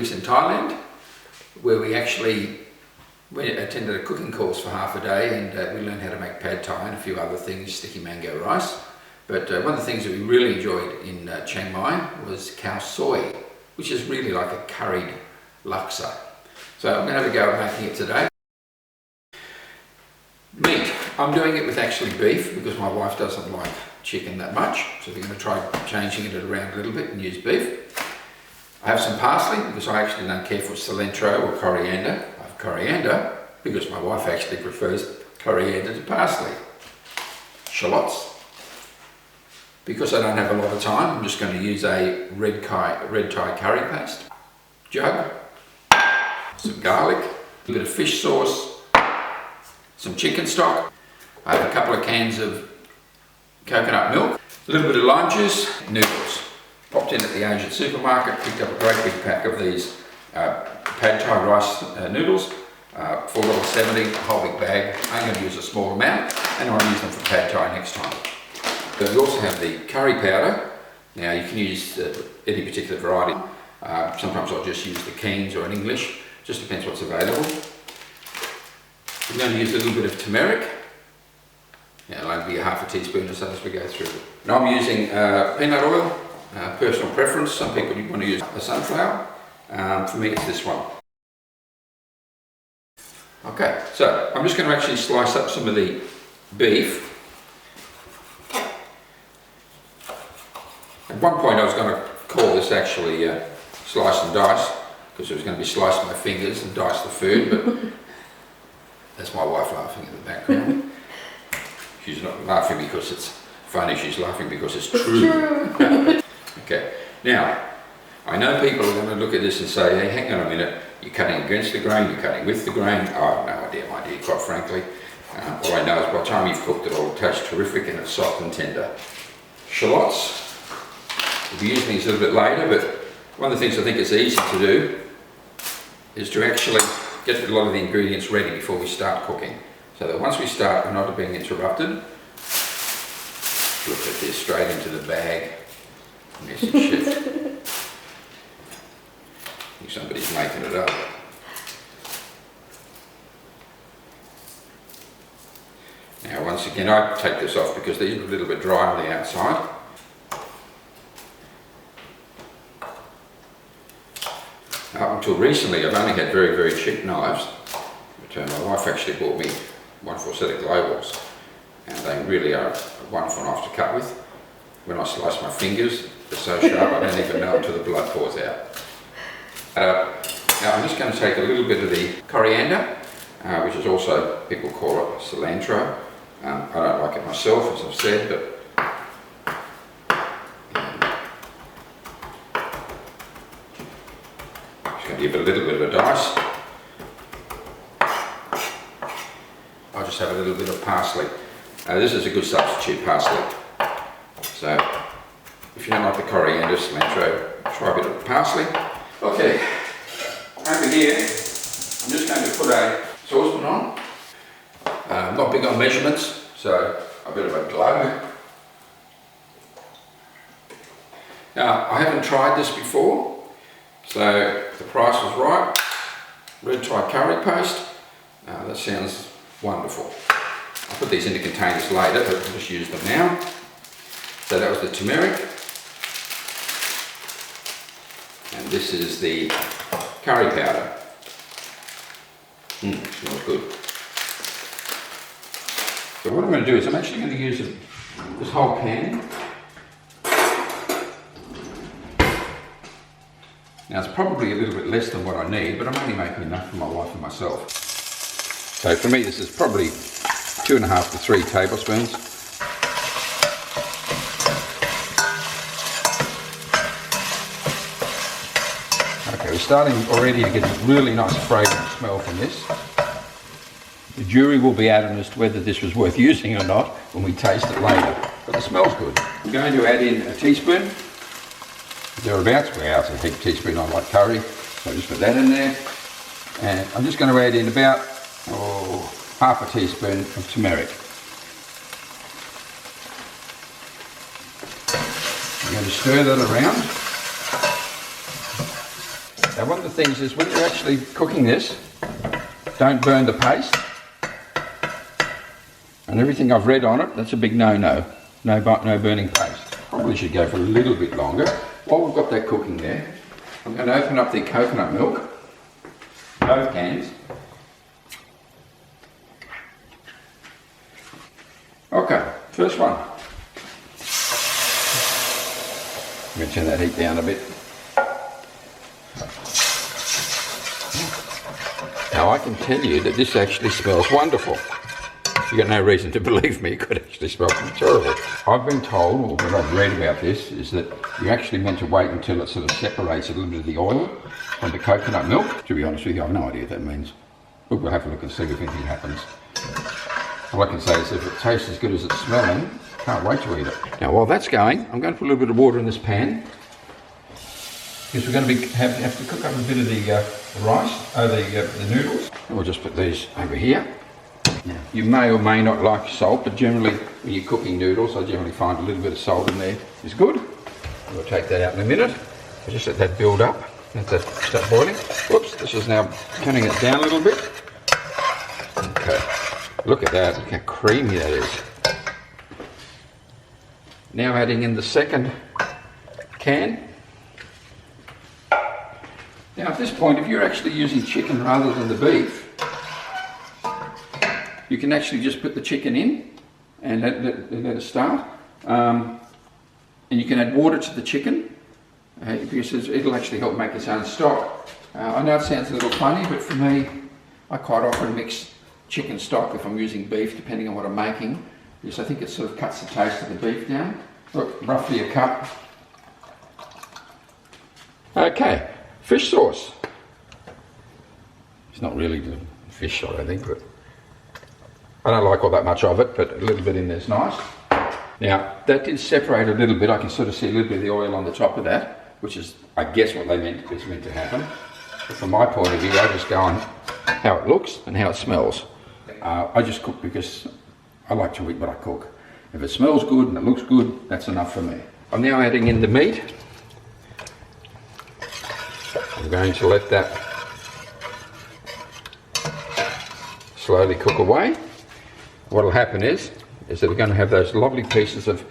weeks in Thailand, where we actually attended a cooking course for half a day, and we learned how to make pad thai and a few other things, sticky mango rice. But one of the things that we really enjoyed in Chiang Mai was khao soy, which is really like a curried laksa. So I'm going to have a go at making it today. Meat. I'm doing it with actually beef because my wife doesn't like chicken that much, so we're going to try changing it around a little bit and use beef. I have some parsley because I actually don't care for cilantro or coriander. I have coriander because my wife actually prefers coriander to parsley. Shallots. Because I don't have a lot of time, I'm just going to use a red Thai curry paste. Jug. Some garlic. A bit of fish sauce. Some chicken stock. I have a couple of cans of coconut milk. A little bit of lime juice. Noodles. Popped in at the Asian supermarket, picked up a great big pack of these pad thai rice noodles, $4.70, a whole big bag. I'm going to use a small amount, and I'll use them for pad thai next time. But we also have the curry powder. Now you can use any particular variety. Sometimes I'll just use the Keens or in English, just depends what's available. I'm going to use a little bit of turmeric. It'll only be a half a teaspoon or so as we go through. Now I'm using peanut oil. Personal preference, some people want to use a sunflower, for me it's this one. Okay, so I'm just going to actually slice up some of the beef. At one point I was going to call this actually slice and dice, because it was going to be slice my fingers and dice the food, but that's my wife laughing in the background. She's not laughing because it's funny, she's laughing because it's true. Okay, now, I know people are going to look at this and say, hey, hang on a minute, you're cutting against the grain, you're cutting with the grain. I have no idea, my dear, quite frankly. All I know is by the time you've cooked it all, it tastes terrific and it's soft and tender. Shallots, we'll be using these a little bit later, but one of the things I think it's easy to do is to actually get a lot of the ingredients ready before we start cooking. So that once we start, we're not being interrupted. Look at this, straight into the bag. Message shift. I think somebody's making it up. Now once again I take this off because these are a little bit dry on the outside. Up until recently I've only had very, very cheap knives, but my wife actually bought me wonderful set of globals, and they really are a wonderful knife to cut with. When I slice my fingers, they're so sharp I don't even know until the blood pours out. Now I'm just going to take a little bit of the coriander, which is also, people call it cilantro. I don't like it myself, as I've said, but just going to give it a little bit of a dice. I'll just have a little bit of parsley. This is a good substitute, parsley. So, if you don't like the coriander, cilantro, try a bit of parsley. Okay, over here, I'm just going to put a saucepan on. I'm not big on measurements, so a bit of a glug. Now, I haven't tried this before, so the price was right. Red Thai curry paste, that sounds wonderful. I'll put these into containers later, but I'll just use them now. So that was the turmeric, and this is the curry powder. Smells good. So what I'm going to do is I'm actually going to use this whole pan. Now it's probably a little bit less than what I need, but I'm only making enough for my wife and myself. So for me this is probably 2.5 to 3 tablespoons. We're starting already to get a really nice fragrant smell from this. The jury will be out on as to whether this was worth using or not when we taste it later, but it smells good. I'm going to add in a teaspoon, thereabouts. Wow, it's a big teaspoon, I like curry, so I'll just put that in there. And I'm just going to add in about half a teaspoon of turmeric. I'm going to stir that around. Now one of the things is when you're actually cooking this, don't burn the paste. And everything I've read on it, that's a big no-no. No burning paste. Probably should go for a little bit longer. While we've got that cooking there, I'm going to open up the coconut milk, both cans. Okay, first one. I'm going to turn that heat down a bit. Now I can tell you that this actually smells wonderful. You've got no reason to believe me, it could actually smell terrible. I've been told, or what I've read about this, is that you're actually meant to wait until it sort of separates a little bit of the oil from the coconut milk. To be honest with you, I have no idea what that means. But we'll have a look and see if anything happens. All I can say is if it tastes as good as it's smelling, can't wait to eat it. Now while that's going, I'm going to put a little bit of water in this pan, because we're going to have to cook up a bit of the rice, the noodles. And we'll just put these over here. Now, you may or may not like salt, but generally when you're cooking noodles, I generally find a little bit of salt in there is good. We'll take that out in a minute. We'll just let that build up, let that start boiling. Whoops, this is now turning it down a little bit. Okay, look at that, look how creamy that is. Now adding in the second can. Now at this point, if you're actually using chicken rather than the beef, you can actually just put the chicken in and let it start. And you can add water to the chicken because it'll actually help make its own stock. I know it sounds a little funny, but for me, I quite often mix chicken stock if I'm using beef, depending on what I'm making, because I think it sort of cuts the taste of the beef down. Look, roughly a cup. Okay, fish sauce. It's not really fish, I don't think, but I don't like all that much of it, but a little bit in there's nice. Now, that did separate a little bit. I can sort of see a little bit of the oil on the top of that, which is, I guess, what it's meant to happen. But from my point of view, I just go on how it looks and how it smells. I just cook because I like to eat what I cook. If it smells good and it looks good, that's enough for me. I'm now adding in the meat. I'm going to let that slowly cook away. What will happen is that we're going to have those lovely pieces of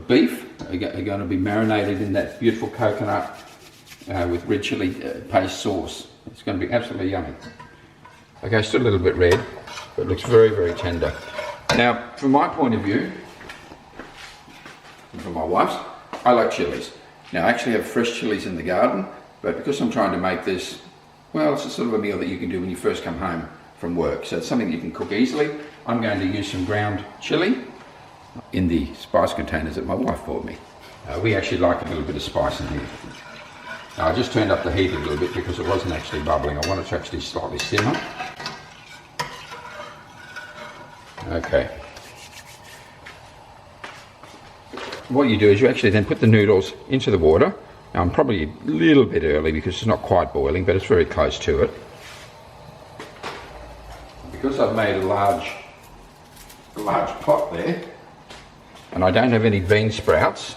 beef are going to be marinated in that beautiful coconut with red chili paste sauce. It's going to be absolutely yummy. Okay, still a little bit red, but it looks very, very tender. Now, from my point of view, and from my wife's, I like chilies. Now, I actually have fresh chilies in the garden, but because I'm trying to make this, well, it's a sort of a meal that you can do when you first come home from work. So it's something you can cook easily. I'm going to use some ground chili in the spice containers that my wife bought me. We actually like a little bit of spice in here. Now, I just turned up the heat a little bit because it wasn't actually bubbling. I want it to actually slightly simmer. Okay. What you do is you actually then put the noodles into the water. Now, I'm probably a little bit early because it's not quite boiling, but it's very close to it. Because I've made a large pot there, and I don't have any bean sprouts,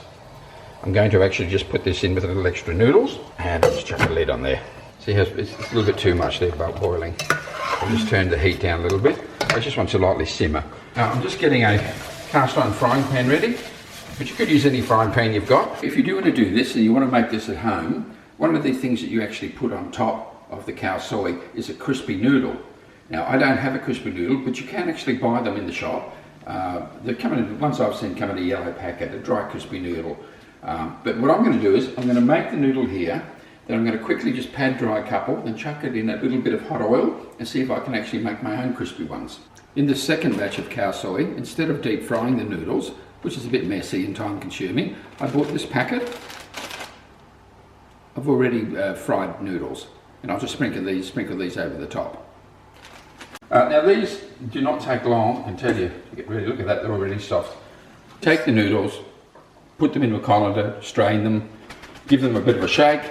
I'm going to actually just put this in with a little extra noodles, and I'll just chuck the lid on there. See how it's a little bit too much there about boiling. I'll just turn the heat down a little bit. I just want to lightly simmer. Now I'm just getting a cast iron frying pan ready, but you could use any frying pan you've got. If you do want to do this and you want to make this at home, one of the things that you actually put on top of the khao soi is a crispy noodle. Now, I don't have a crispy noodle, but you can actually buy them in the shop. They come in, ones I've seen come in a yellow packet, a dry crispy noodle. But what I'm going to do is, I'm going to make the noodle here, then I'm going to quickly just pad dry a couple, then chuck it in a little bit of hot oil, and see if I can actually make my own crispy ones. In the second batch of khao soi, instead of deep frying the noodles, which is a bit messy and time consuming, I bought this packet of already fried noodles, and I'll just sprinkle these over the top. Now these do not take long, I can tell you, to get ready. Look at that, they're already soft. Take the noodles, put them into a colander, strain them, give them a bit of a shake.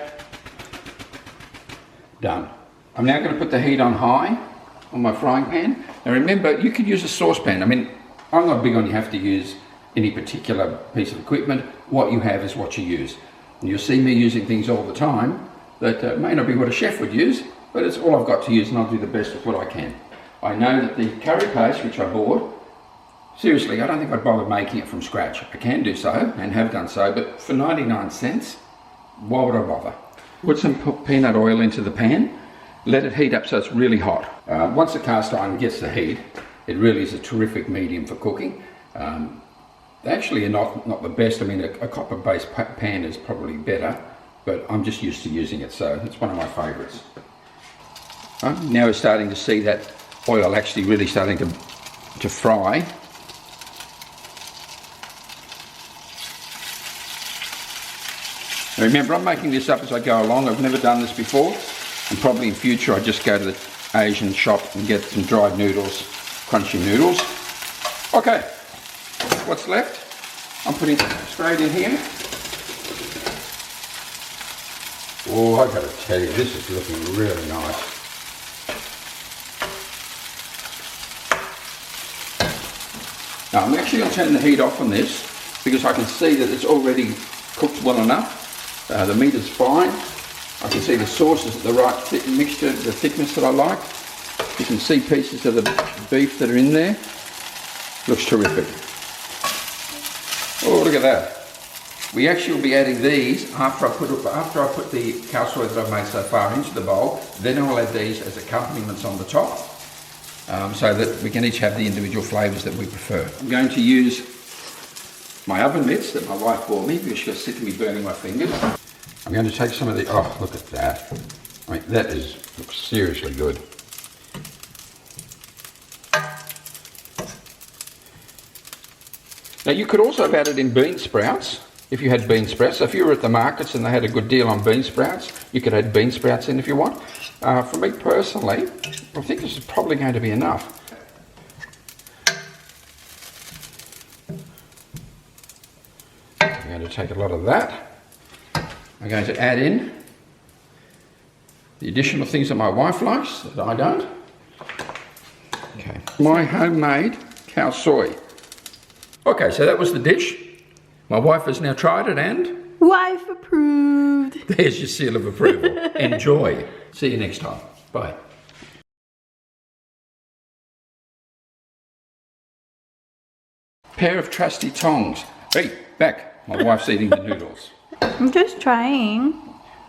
Done. I'm now going to put the heat on high on my frying pan. Now remember, you could use a saucepan. I mean, I'm not big on you have to use any particular piece of equipment. What you have is what you use. And you'll see me using things all the time that may not be what a chef would use, but it's all I've got to use, and I'll do the best with what I can. I know that the curry paste, which I bought, seriously, I don't think I'd bother making it from scratch. I can do so, and have done so, but for 99 cents, why would I bother? Put some peanut oil into the pan, let it heat up so it's really hot. Once the cast iron gets the heat, it really is a terrific medium for cooking. They actually are not the best. I mean, a copper-based pan is probably better, but I'm just used to using it, so it's one of my favourites. Now we're starting to see that oil actually really starting to fry. Now remember, I'm making this up as I go along. I've never done this before, and probably in future I just go to the Asian shop and get some dried noodles, crunchy noodles. Okay, what's left? I'm putting it straight in here. Oh, I gotta tell you, this is looking really nice. Now I'm actually going to turn the heat off on this because I can see that it's already cooked well enough. The meat is fine. I can see the sauce is the right mixture, the thickness that I like. You can see pieces of the beef that are in there. Looks terrific. Oh, look at that. We actually will be adding these after I put the khao soi that I've made so far into the bowl. Then I'll add these as accompaniments on the top. So that we can each have the individual flavours that we prefer. I'm going to use my oven mitts that my wife bought me because she got sick of me burning my fingers. I'm going to take some of the, oh look at that. I mean that looks seriously good. Now you could also have added in bean sprouts if you had bean sprouts. So if you were at the markets and they had a good deal on bean sprouts, you could add bean sprouts in if you want. For me personally, I think this is probably going to be enough. I'm going to take a lot of that. I'm going to add in the additional things that my wife likes that I don't. Okay, my homemade khao soi. Okay, so that was the dish. My wife has now tried it and... Wife approved. There's your seal of approval. Enjoy. See you next time. Bye. Pair of trusty tongs. Hey, back. My wife's eating the noodles. I'm just trying.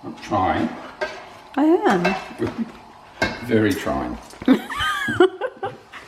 I'm trying. I am. Very trying.